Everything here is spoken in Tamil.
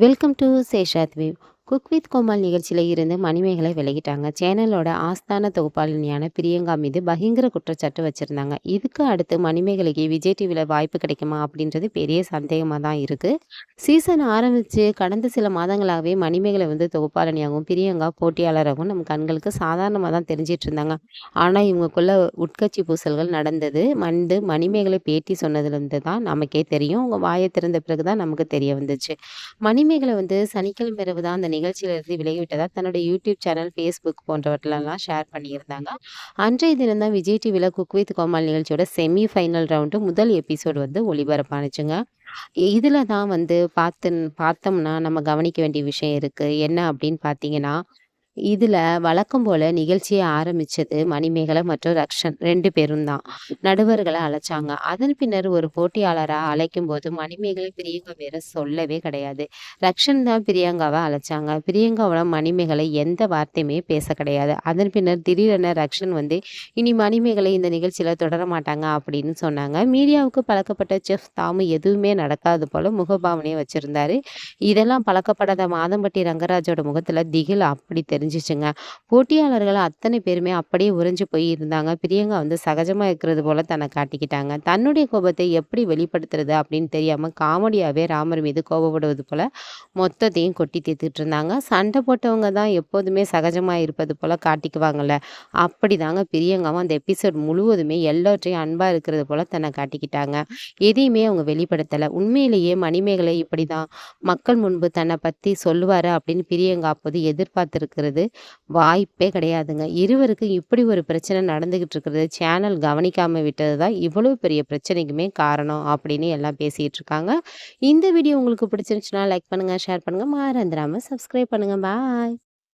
வெல்கம் டு சேஷாத் வேவ். குக் வித் கோமால் நிகழ்ச்சியில இருந்து மணிமேகலை விலகிட்டாங்க. சேனலோட ஆஸ்தான தொகுப்பாளினியான பிரியங்கா மீது பகிங்கர குற்றச்சாட்டு வச்சிருந்தாங்க. இதுக்கு அடுத்து மணிமேகலைக்கு விஜய் டிவில வாய்ப்பு கிடைக்குமா அப்படின்றது பெரிய சந்தேகமா தான் இருக்கு. சீசன் ஆரம்பிச்சு கடந்த சில மாதங்களாகவே மணிமேகலை தொகுப்பாளினியாகவும், பிரியங்கா போட்டியாளராகவும் நம்ம கண்களுக்கு சாதாரணமா தான் தெரிஞ்சிட்டு இருந்தாங்க. ஆனா இவங்களுக்குள்ள உட்கட்சி பூசல்கள் நடந்தது. மணிமேகலை பேட்டி சொன்னதுலேருந்து தான் நமக்கே தெரியும். அவங்க வாயை திறந்த பிறகு தான் நமக்கு தெரிய வந்துச்சு. மணிமேகலை சனிக்கிழமை இரவு தான் அந்த நிகழ்ச்சியிலிருந்து விலகிவிட்டதா தன்னோட யூடியூப் சேனல், ஃபேஸ்புக் போன்றவற்றிலலாம் ஷேர் பண்ணியிருந்தாங்க. அன்றைய தினம் தான் விஜய் டிவில குக் வித் கோமாளி நிகழ்ச்சியோட செமி ஃபைனல் ரவுண்டு முதல் எபிசோடு ஒளிபரப்பானுச்சுங்க. இதில தான் பார்த்தோம்னா நம்ம கவனிக்க வேண்டிய விஷயம் இருக்கு. என்ன அப்படின்னு பார்த்தீங்கன்னா, இதுல வழக்கம் போல நிகழ்ச்சிய ஆரம்பிச்சது மணிமேகலை மற்றும் ரக்ஷன் 2 பேரும் தான். நடுவர்கள அழைச்சாங்க. அதன் பின்னர் ஒரு போட்டியாளரா அழைக்கும்போது மணிமேகலை, பிரியங்கா பேர சொல்லவே கிடையாது. ரக்ஷன் தான் பிரியங்காவ அழைச்சாங்க. பிரியங்காவோட மணிமேகலை எந்த வார்த்தையுமே பேச கிடையாது. அதன் பின்னர் திடீரென ரக்ஷன் இனி மணிமேகலை இந்த நிகழ்ச்சியில தொடர மாட்டாங்க அப்படின்னு சொன்னாங்க. மீடியாவுக்கு பழக்கப்பட்ட செஃப் தாமு எதுவுமே நடக்காதது போல முகபாவனைய வச்சிருந்தாரு. இதெல்லாம் பழக்கப்படாத மாதம்பட்டி ரங்கராஜோட முகத்துல திகில் அப்படி தெரிஞ்சுச்சுங்க. போட்டியாளர்கள் அத்தனை பேருமே அப்படியே உறைஞ்சு போய் இருந்தாங்க. பிரியங்கா சகஜமா இருக்கிறது போல தன்னை காட்டிக்கிட்டாங்க. தன்னுடைய கோபத்தை எப்படி வெளிப்படுத்துறது அப்படின்னு தெரியாம காமெடியாவே ராமர் மீது கோபப்படுவது போல மொத்தத்தையும் கொட்டி தீர்த்துட்டு இருந்தாங்க. சண்டை போட்டவங்க தான் எப்போதுமே சகஜமா இருப்பது போல காட்டிக்குவாங்கல்ல, அப்படிதாங்க பிரியங்காவும் அந்த எபிசோட் முழுவதுமே எல்லாற்றையும் அன்பா இருக்கிறது போல தன்னை காட்டிக்கிட்டாங்க. எதையுமே அவங்க வெளிப்படுத்தல. உண்மையிலேயே மணிமேகலை இப்படிதான் மக்கள் முன்பு தன்னை பத்தி சொல்லுவாரு அப்படின்னு பிரியங்கா அப்போது எதிர்பார்த்திருக்கிறது வாய்ப்பே கிடையாதுங்க. இருவருக்கும் இப்படி ஒரு பிரச்சனை நடந்துகிட்டு இருக்கிறது சேனல் கவனிக்காம விட்டது தான் இவ்வளவு பெரிய பிரச்சனைக்குமே காரணம் அப்படின்னு எல்லாம் பேசிட்டு இருக்காங்க. இந்த வீடியோ உங்களுக்கு பிடிச்சிருந்துச்சுன்னா லைக் பண்ணுங்க, ஷேர் பண்ணுங்க, மறந்துடாம சப்ஸ்கிரைப் பண்ணுங்க. பாய்.